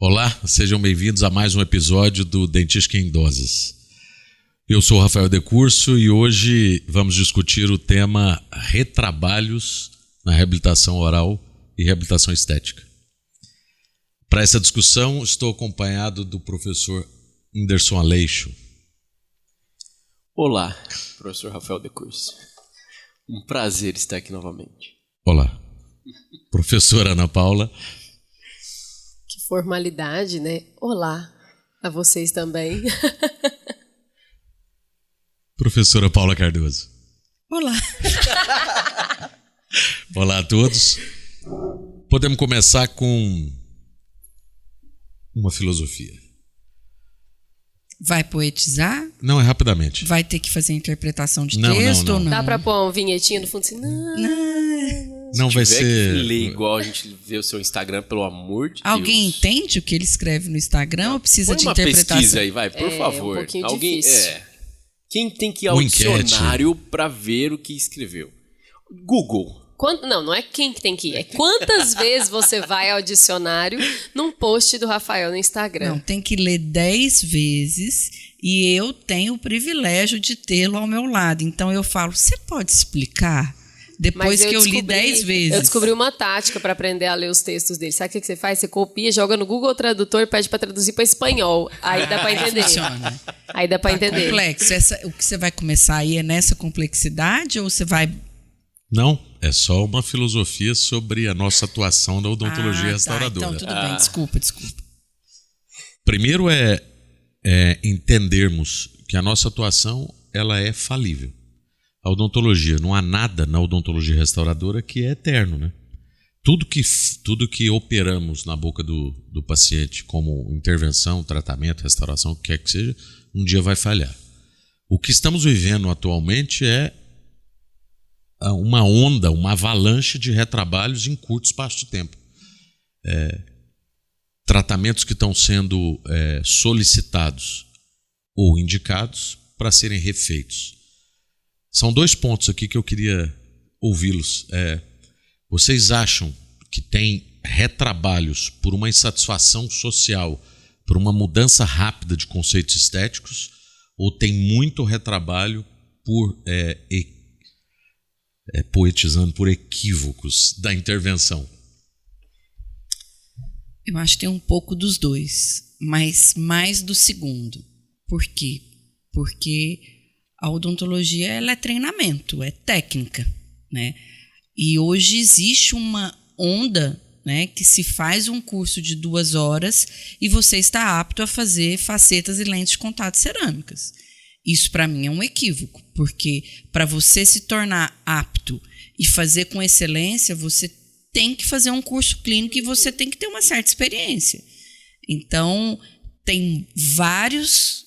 Olá, sejam bem-vindos a mais um episódio do Dentística em Doses. Eu sou o Rafael Decurso e hoje vamos discutir o tema retrabalhos na reabilitação oral e reabilitação estética. Para essa discussão, estou acompanhado do professor Whindersson Aleixo. Olá, professor Rafael Decurso. Um prazer estar aqui novamente. Olá. Professora Ana Paula. Que formalidade, né? Olá, a vocês também. Professora Paula Cardoso. Olá. Olá a todos. Podemos começar com uma filosofia. Vai poetizar? Não, é rapidamente. Vai ter que fazer interpretação de Não, texto não. ou não? Dá pra pôr uma vinhetinha no fundo assim? Não vai Se tiver ser... que ler igual a gente vê o seu Instagram, pelo amor de Alguém Deus. entende o que ele escreve no Instagram ou precisa Põe de uma interpretação? pesquisa aí, vai, por favor. Um pouquinho Alguém, difícil. Quem tem que ir ao enquete. dicionário pra ver o que escreveu? Google. Não é quem que tem que ir. É quantas vezes você vai ao dicionário num post do Rafael no Instagram. Não, tem que ler 10 vezes e eu tenho o privilégio de tê-lo ao meu lado. Então eu falo, você pode explicar? Depois Mas que eu li 10 vezes. Eu descobri uma tática para aprender a ler os textos dele. Sabe o que você faz? Você copia, joga no Google Tradutor e pede para traduzir para espanhol. Aí dá para entender. Funciona. Aí dá para Tá entender. complexo. O que você vai começar aí é nessa complexidade ou você vai... Não, é só uma filosofia sobre a nossa atuação da odontologia restauradora. Então tudo bem, desculpa. Primeiro é entendermos que a nossa atuação ela é falível. A odontologia, não há nada na odontologia restauradora que é eterno, né? Tudo que operamos na boca do paciente como intervenção, tratamento, restauração, o que quer que seja, um dia vai falhar. O que estamos vivendo atualmente é uma onda, uma avalanche de retrabalhos em curto espaço de tempo. Tratamentos que estão sendo solicitados ou indicados para serem refeitos. São 2 pontos aqui que eu queria ouvi-los. Vocês acham que tem retrabalhos por uma insatisfação social, por uma mudança rápida de conceitos estéticos, ou tem muito retrabalho por poetizando por equívocos da intervenção? Eu acho que tem um pouco dos dois, mas mais do segundo. Por quê? Porque a odontologia ela é treinamento, é técnica, né? E hoje existe uma onda, né, que se faz um curso de 2 horas e você está apto a fazer facetas e lentes de contato cerâmicas. Isso para mim é um equívoco, porque para você se tornar apto e fazer com excelência, você tem que fazer um curso clínico e você tem que ter uma certa experiência. Então, tem vários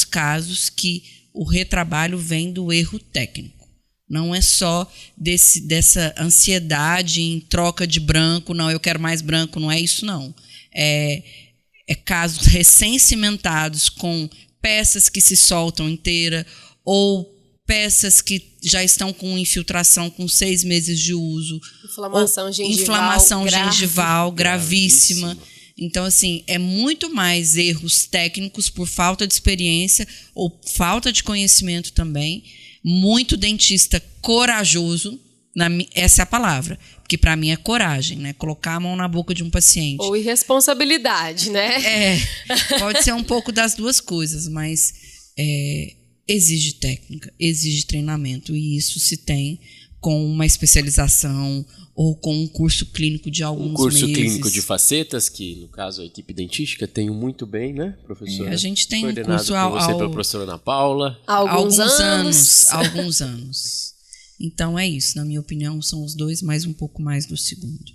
casos que o retrabalho vem do erro técnico. Não é só dessa ansiedade em troca de branco, não, eu quero mais branco, não é isso não. É casos recém-cimentados com peças que se soltam inteira ou peças que já estão com infiltração com 6 meses de uso. Inflamação gengival gravíssima. Então, assim, é muito mais erros técnicos por falta de experiência ou falta de conhecimento também. Muito dentista corajoso, essa é a palavra, porque para mim é coragem, né? Colocar a mão na boca de um paciente. Ou irresponsabilidade, né? Pode ser um pouco das duas coisas, mas exige técnica, exige treinamento, e isso se tem com uma especialização ou com um curso clínico de alguns meses. Um curso clínico de facetas, que no caso a equipe dentística tem muito bem, né, professora? A gente tem um coordenado curso por você pela professora Ana Paula. Alguns anos. Alguns anos. Então é isso, na minha opinião, são os 2, mais um pouco mais do segundo.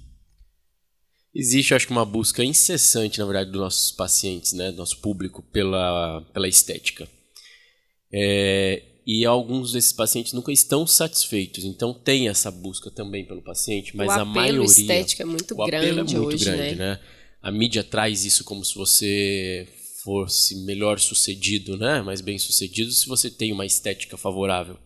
Existe, acho que, uma busca incessante, na verdade, dos nossos pacientes, né, do nosso público, pela estética. E alguns desses pacientes nunca estão satisfeitos, então tem essa busca também pelo paciente, mas a maioria... O apelo estético é muito grande hoje, né? A mídia traz isso como se você fosse melhor sucedido, né? Mais bem sucedido se você tem uma estética favorável.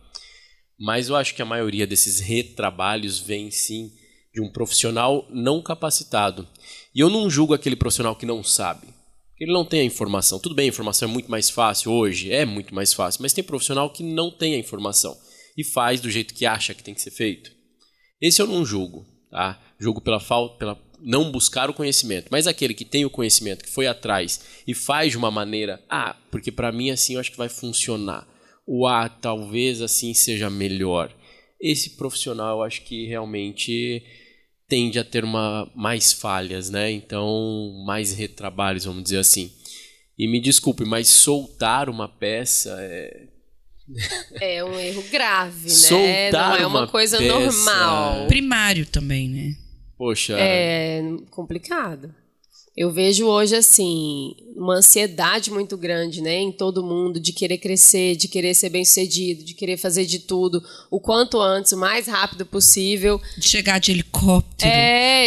Mas eu acho que a maioria desses retrabalhos vem sim de um profissional não capacitado. E eu não julgo aquele profissional que não sabe. Ele não tem a informação. Tudo bem, a informação é muito mais fácil hoje, é muito mais fácil, mas tem profissional que não tem a informação e faz do jeito que acha que tem que ser feito. Esse eu não julgo, tá? Julgo pela não buscar o conhecimento. Mas aquele que tem o conhecimento, que foi atrás e faz de uma maneira, porque para mim assim eu acho que vai funcionar. Talvez assim seja melhor. Esse profissional eu acho que realmente tende a ter mais falhas, né? Então, mais retrabalhos, vamos dizer assim. E me desculpe, mas soltar uma peça é um erro grave, né? Soltar não é uma coisa peça normal. Primário também, né? Poxa. É complicado. Eu vejo hoje, assim, uma ansiedade muito grande, né, em todo mundo, de querer crescer, de querer ser bem-sucedido, de querer fazer de tudo o quanto antes, o mais rápido possível. De chegar de helicóptero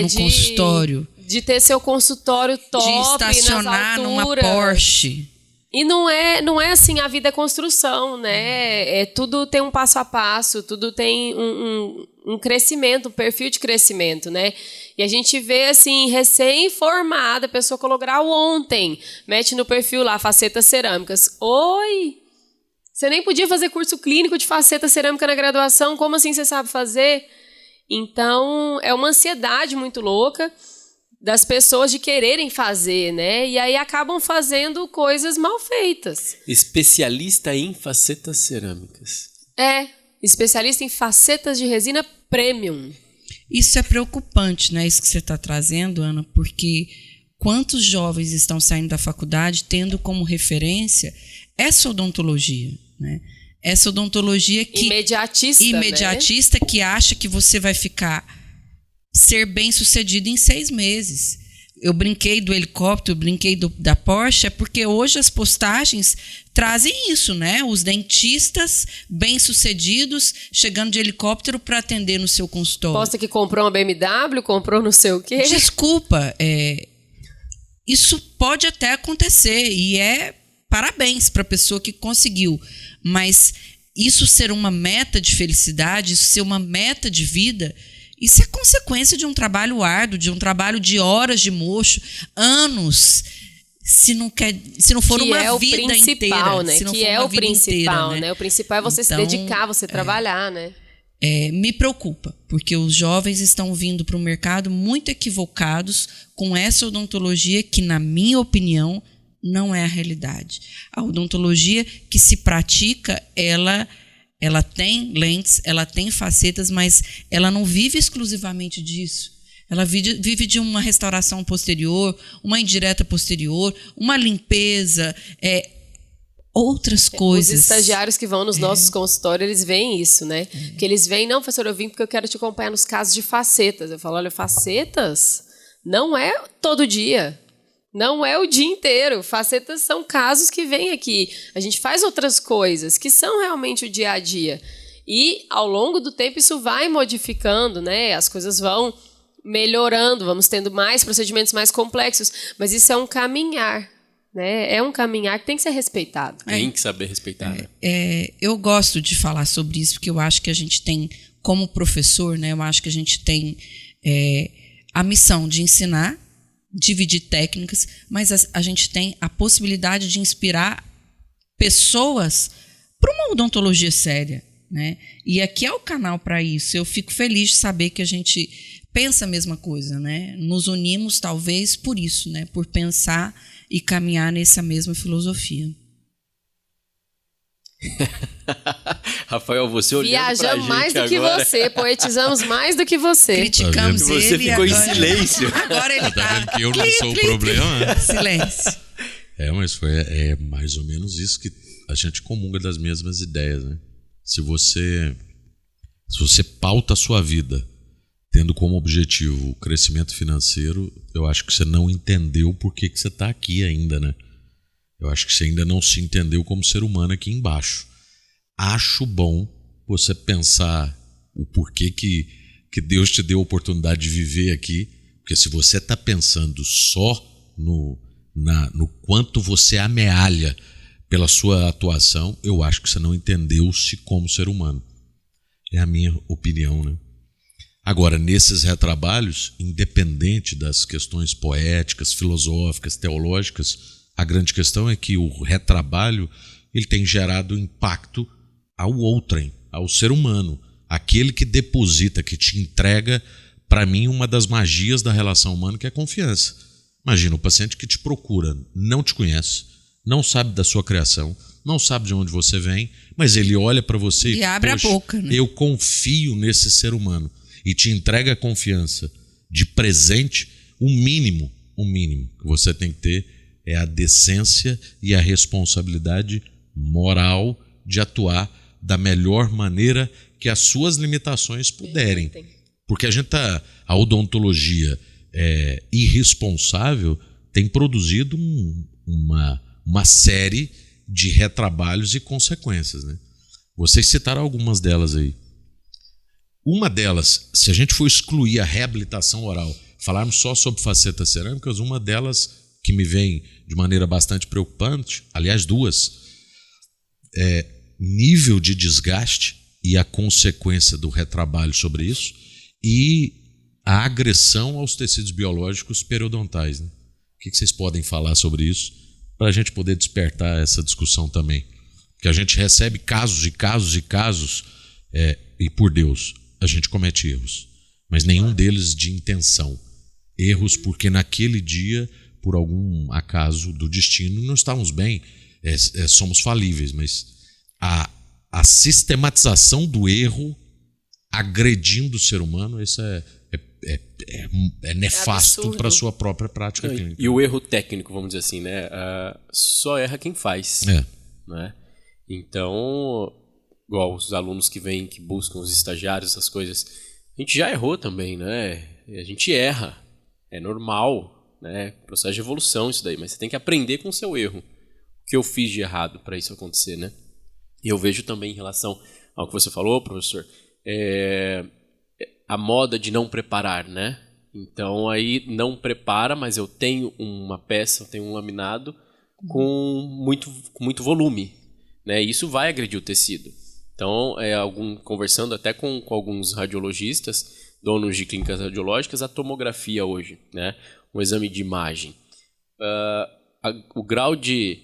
no consultório. De ter seu consultório top, de estacionar numa Porsche. E não é assim, a vida é construção, né? Tudo tem um passo a passo, tudo tem um crescimento, um perfil de crescimento, né? E a gente vê, assim, recém-formada, a pessoa colocou grau ontem, mete no perfil lá, facetas cerâmicas. Oi! Você nem podia fazer curso clínico de faceta cerâmica na graduação, como assim você sabe fazer? Então, é uma ansiedade muito louca das pessoas de quererem fazer, né? E aí acabam fazendo coisas mal feitas. Especialista em facetas cerâmicas. Especialista em facetas de resina premium. Isso é preocupante, né? Isso que você está trazendo, Ana, porque quantos jovens estão saindo da faculdade tendo como referência essa odontologia, né? Essa odontologia que imediatista, né? Que acha que você vai ser bem sucedido em 6 meses. Eu brinquei do helicóptero, eu brinquei da Porsche, porque hoje as postagens trazem isso, né? Os dentistas bem-sucedidos chegando de helicóptero para atender no seu consultório. Posta que comprou uma BMW, comprou não sei o quê. Desculpa, isso pode até acontecer e parabéns para a pessoa que conseguiu, mas isso ser uma meta de felicidade, isso ser uma meta de vida, isso é consequência de um trabalho árduo, de um trabalho de horas de mocho, anos, se não for uma vida inteira. Né? Que é o principal, né? O principal é você se dedicar, você trabalhar, né? Me preocupa, porque os jovens estão vindo para o mercado muito equivocados com essa odontologia que, na minha opinião, não é a realidade. A odontologia que se pratica, ela tem lentes, ela tem facetas, mas ela não vive exclusivamente disso. Ela vive de uma restauração posterior, uma indireta posterior, uma limpeza, outras coisas. Os estagiários que vão nos nossos consultórios, eles veem isso, né? Porque eles veem, não, professor, eu vim porque eu quero te acompanhar nos casos de facetas. Eu falo, olha, facetas não é todo dia. Não é o dia inteiro. Facetas são casos que vêm aqui. A gente faz outras coisas que são realmente o dia a dia. E, ao longo do tempo, isso vai modificando, né? As coisas vão melhorando, vamos tendo mais procedimentos mais complexos. Mas isso é um caminhar, né? É um caminhar que tem que ser respeitado. Tem que saber respeitar. Eu gosto de falar sobre isso, porque eu acho que a gente tem, como professor, né? Eu acho que a gente tem a missão de ensinar, dividir técnicas, mas a gente tem a possibilidade de inspirar pessoas para uma odontologia séria, né? E aqui é o canal para isso. Eu fico feliz de saber que a gente pensa a mesma coisa, né? Nos unimos talvez por isso, né? Por pensar e caminhar nessa mesma filosofia. Rafael, você olhando pra gente viajamos mais do que agora. você, poetizamos mais do que você. Criticamos Tá vendo? Você ele ficou agora, em silêncio. Agora ele Tá vendo que eu não sou o problema? Silêncio. Mas é mais ou menos isso que a gente comunga das mesmas ideias, né? Se você pauta a sua vida tendo como objetivo o crescimento financeiro, eu acho que você não entendeu por que você está aqui ainda, né? Eu acho que você ainda não se entendeu como ser humano aqui embaixo. Acho bom você pensar o porquê que Deus te deu a oportunidade de viver aqui, porque se você está pensando só no quanto você amealha pela sua atuação, eu acho que você não entendeu-se como ser humano. É a minha opinião, né? Agora, nesses retrabalhos, independente das questões poéticas, filosóficas, teológicas, a grande questão é que o retrabalho ele tem gerado impacto ao outrem, ao ser humano, aquele que deposita, que te entrega, para mim, uma das magias da relação humana, que é a confiança. Imagina o paciente que te procura, não te conhece, não sabe da sua criação, não sabe de onde você vem, mas ele olha para você e abre a boca, né? Eu confio nesse ser humano, e te entrega a confiança de presente. O mínimo que você tem que ter é a decência e a responsabilidade moral de atuar da melhor maneira que as suas limitações puderem. Porque a odontologia irresponsável tem produzido uma série de retrabalhos e consequências, né? Vocês citaram algumas delas aí. Uma delas, se a gente for excluir a reabilitação oral, falarmos só sobre facetas cerâmicas, uma delas que me vem de maneira bastante preocupante, aliás, duas, é nível de desgaste e a consequência do retrabalho sobre isso, e a agressão aos tecidos biológicos periodontais, né? O que vocês podem falar sobre isso, para a gente poder despertar essa discussão também? Porque a gente recebe casos e casos e casos, e por Deus, a gente comete erros, mas nenhum deles de intenção. Erros porque naquele dia, por algum acaso do destino, não estávamos bem, somos falíveis, mas a sistematização do erro agredindo o ser humano, isso é nefasto para a sua própria prática clínica. E o erro técnico, vamos dizer assim, né? Só erra quem faz. Né? Então, igual os alunos que vêm, que buscam os estagiários, essas coisas, a gente já errou também, né? A gente erra, é normal, né? Processo de evolução isso daí, mas você tem que aprender com o seu erro. O que eu fiz de errado para isso acontecer, né? E eu vejo também em relação ao que você falou, professor, a moda de não preparar, né? Então aí não prepara, mas eu tenho uma peça, eu tenho um laminado com muito volume, né? Isso vai agredir o tecido. Então, conversando até com alguns radiologistas, donos de clínicas radiológicas, a tomografia hoje, né? Um exame de imagem. O grau de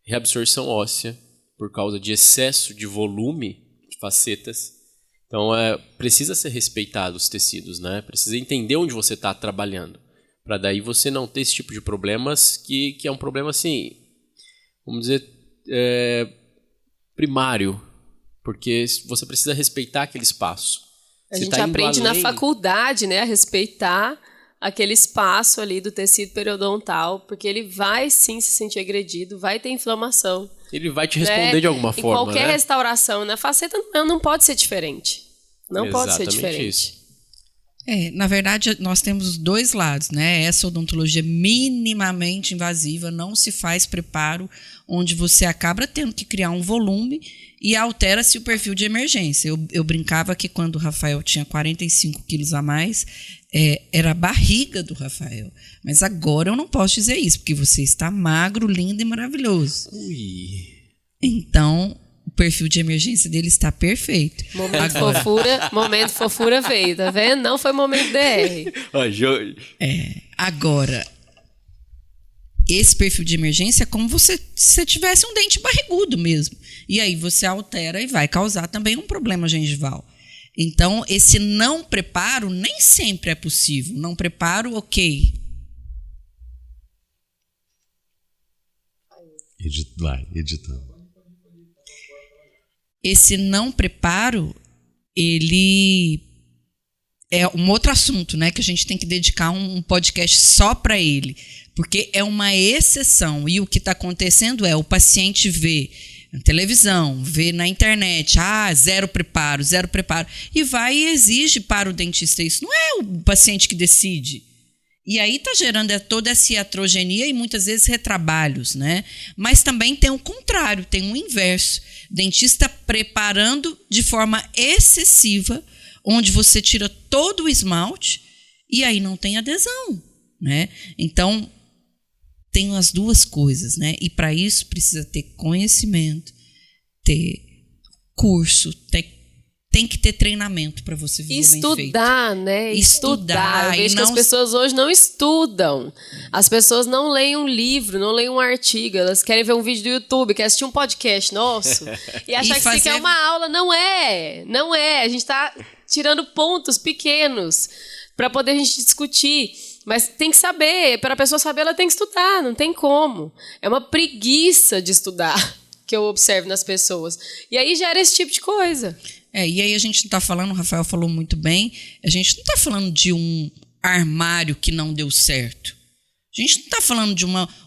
reabsorção óssea por causa de excesso de volume de facetas. Então, precisa ser respeitado os tecidos, né? Precisa entender onde você está trabalhando, para daí você não ter esse tipo de problemas que é um problema, assim, vamos dizer, primário, porque você precisa respeitar aquele espaço. A gente aprende na faculdade, né, a respeitar aquele espaço ali do tecido periodontal, porque ele vai sim se sentir agredido, vai ter inflamação. Ele vai te responder de alguma forma, qualquer restauração, na faceta não pode ser diferente. Não pode ser diferente. Isso. Na verdade, nós temos dois lados, né? Essa odontologia minimamente invasiva, não se faz preparo, onde você acaba tendo que criar um volume e altera-se o perfil de emergência. Eu brincava que quando o Rafael tinha 45 quilos a mais, era a barriga do Rafael. Mas agora eu não posso dizer isso, porque você está magro, lindo e maravilhoso. Ui. Então, o perfil de emergência dele está perfeito. Momento fofura veio, tá vendo? Não foi momento DR. Agora, esse perfil de emergência é como se você tivesse um dente barrigudo mesmo. E aí você altera e vai causar também um problema gengival. Então, esse não preparo nem sempre é possível. Não preparo, ok. Vai, editando. Esse não preparo, ele é um outro assunto, né? Que a gente tem que dedicar um podcast só para ele. Porque é uma exceção. E o que está acontecendo o paciente vê na televisão, vê na internet, zero preparo. E vai e exige para o dentista isso. Não é o paciente que decide. E aí está gerando toda essa iatrogenia e muitas vezes retrabalhos, né? Mas também tem o contrário, tem o inverso. Dentista preparando de forma excessiva, onde você tira todo o esmalte e aí não tem adesão, né? Então, tem as duas coisas, né? E para isso precisa ter conhecimento, ter curso, tem que ter treinamento para você viver bem feito. Estudar, né? Estudar. Eu vejo que as pessoas hoje não estudam. As pessoas não leem um livro, não leem um artigo. Elas querem ver um vídeo do YouTube, querem assistir um podcast nosso e achar que isso aqui é uma aula. Não é. Não é. A gente está tirando pontos pequenos para poder a gente discutir. Mas tem que saber. Para a pessoa saber, ela tem que estudar. Não tem como. É uma preguiça de estudar que eu observo nas pessoas. E aí gera esse tipo de coisa. E aí a gente não está falando, o Rafael falou muito bem, a gente não está falando de um armário que não deu certo. A gente não está falando de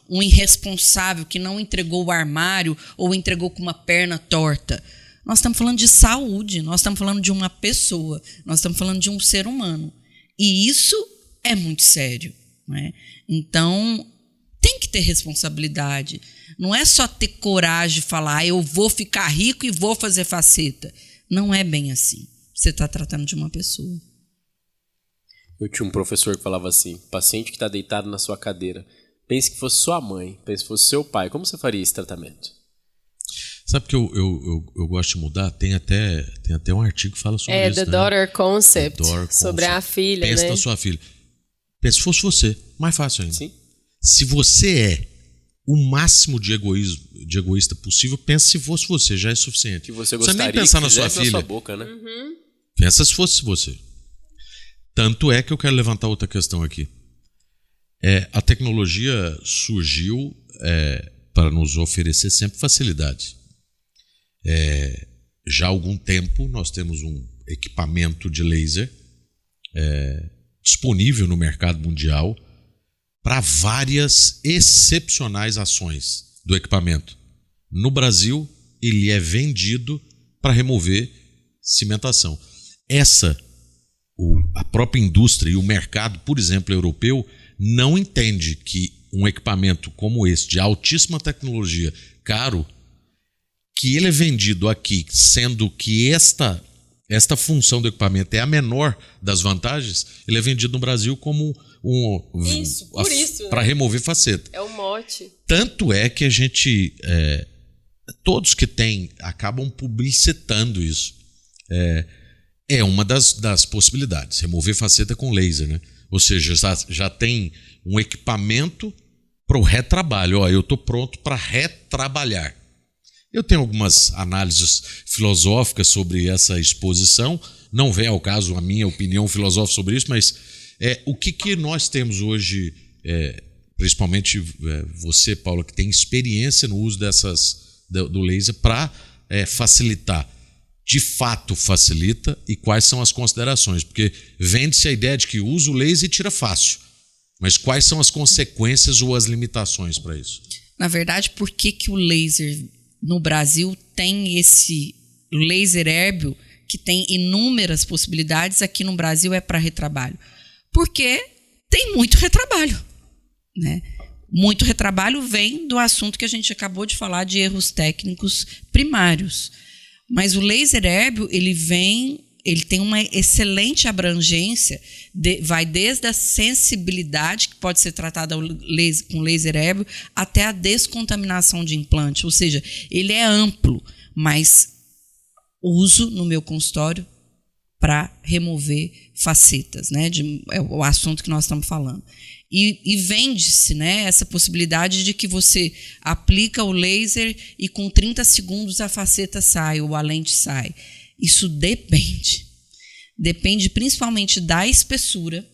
um irresponsável que não entregou o armário ou entregou com uma perna torta. Nós estamos falando de saúde, nós estamos falando de uma pessoa, nós estamos falando de um ser humano. E isso é muito sério, né? Então, tem que ter responsabilidade. Não é só ter coragem de falar, eu vou ficar rico e vou fazer faceta. Não é bem assim. Você está tratando de uma pessoa. Eu tinha um professor que falava assim, paciente que está deitado na sua cadeira, pense que fosse sua mãe, pense que fosse seu pai, como você faria esse tratamento? Sabe que eu gosto de mudar? Tem até um artigo que fala sobre isso. The Daughter Concept, The Daughter sobre Concept. a filha, Pensa né? na sua filha. Pensa se fosse você, mais fácil ainda. Sim. Se você é o máximo de egoísta possível, pensa se fosse você, já é suficiente. Que você nem gostaria pensar que na sua fizesse filha. na sua boca, né? Pensa se fosse você. Tanto é que eu quero levantar outra questão aqui. A tecnologia surgiu para nos oferecer sempre facilidade. Já há algum tempo nós temos um equipamento de laser disponível no mercado mundial para várias excepcionais ações do equipamento. No Brasil, ele é vendido para remover cimentação. A própria indústria e o mercado, por exemplo, europeu, não entende que um equipamento como esse, de altíssima tecnologia, caro, que ele é vendido aqui, sendo que esta função do equipamento é a menor das vantagens, ele é vendido no Brasil como para remover faceta. É o mote. Tanto é que a gente, todos que têm, acabam publicitando isso. É uma das possibilidades, remover faceta com laser, né? Ou seja, já tem um equipamento para o retrabalho. Eu estou pronto para retrabalhar. Eu tenho algumas análises filosóficas sobre essa exposição. Não vem ao caso a minha opinião filosófica sobre isso, mas o que nós temos hoje, principalmente você, Paula, que tem experiência no uso do laser para facilitar. De fato facilita e quais são as considerações? Porque vende-se a ideia de que usa o laser e tira fácil. Mas quais são as consequências ou as limitações para isso? Na verdade, por que o laser no Brasil tem esse laser hérbil que tem inúmeras possibilidades, aqui no Brasil é para retrabalho? Porque tem muito retrabalho, né? Muito retrabalho vem do assunto que a gente acabou de falar de erros técnicos primários. Mas o laser hérbil, ele tem uma excelente abrangência, vai desde a sensibilidade, que pode ser tratada com laser hérbil, até a descontaminação de implante. Ou seja, ele é amplo, mas uso no meu consultório para remover facetas, né? É o assunto que nós estamos falando. E vende-se, né, essa possibilidade de que você aplica o laser e com 30 segundos a faceta sai ou a lente sai. Isso depende. Depende principalmente da espessura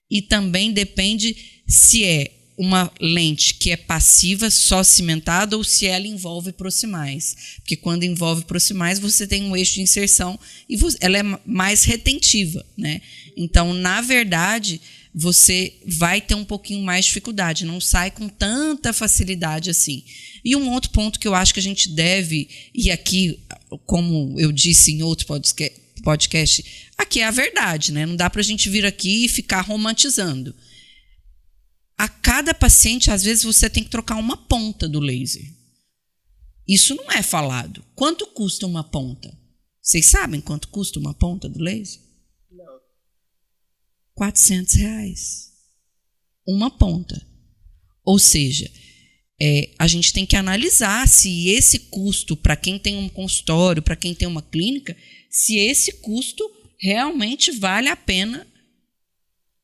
e também depende se é uma lente que é passiva, só cimentada, ou se ela envolve proximais. Porque quando envolve proximais, você tem um eixo de inserção e ela é mais retentiva, né? Então, na verdade, você vai ter um pouquinho mais de dificuldade, não sai com tanta facilidade assim. E um outro ponto que eu acho que a gente deve, e aqui, como eu disse em outro podcast, aqui é a verdade, né? Não dá para a gente vir aqui e ficar romantizando. A cada paciente, às vezes, você tem que trocar uma ponta do laser. Isso não é falado. Quanto custa uma ponta? Vocês sabem quanto custa uma ponta do laser? Não. R$400. Uma ponta. Ou seja, a gente tem que analisar se esse custo, para quem tem um consultório, para quem tem uma clínica, se esse custo realmente vale a pena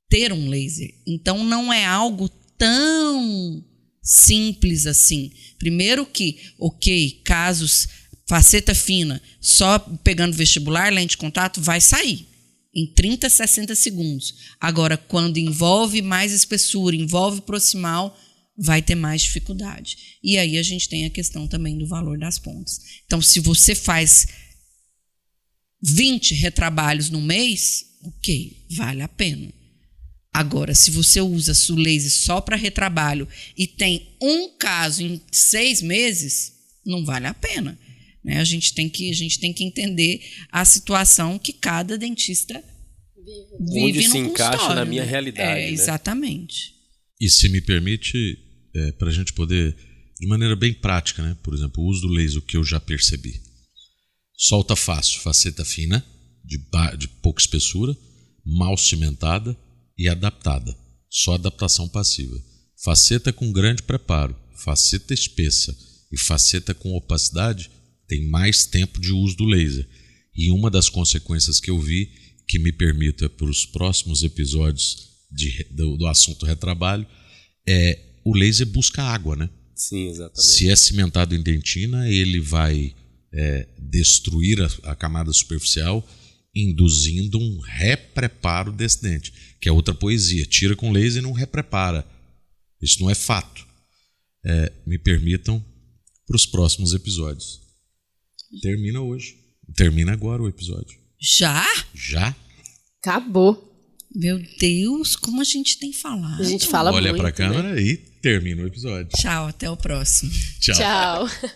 ter um laser. Então, não é algo tão simples assim. Primeiro que, ok, casos faceta fina, só pegando vestibular, lente de contato, vai sair em 30, 60 segundos. Agora, quando envolve mais espessura, envolve proximal, vai ter mais dificuldade. E aí a gente tem a questão também do valor das pontas. Então, se você faz 20 retrabalhos no mês, ok, vale a pena. Agora, se você usa o laser só para retrabalho e tem um caso em 6 meses, não vale a pena. Né? A gente tem que entender a situação que cada dentista vive onde no se encaixa consultório, na minha né? realidade. Né? Exatamente. E se me permite, para a gente poder, de maneira bem prática, né? Por exemplo, o uso do laser, o que eu já percebi. Solta fácil, faceta fina, de pouca espessura, mal cimentada e adaptada. Só adaptação passiva. Faceta com grande preparo, faceta espessa e faceta com opacidade tem mais tempo de uso do laser. E uma das consequências que eu vi, que me permita para os próximos episódios do assunto retrabalho, o laser busca água, né? Sim, exatamente. Se é cimentado em dentina, ele vai destruir a camada superficial, induzindo um repreparo desse dente, que é outra poesia. Tira com laser e não reprepara. Isso não é fato. Me permitam para os próximos episódios. Termina hoje. Termina agora o episódio. Já? Já? Acabou. Meu Deus, como a gente tem falado. A gente fala Olha muito, para a câmera né? e termina o episódio. Tchau, até o próximo. Tchau. Tchau.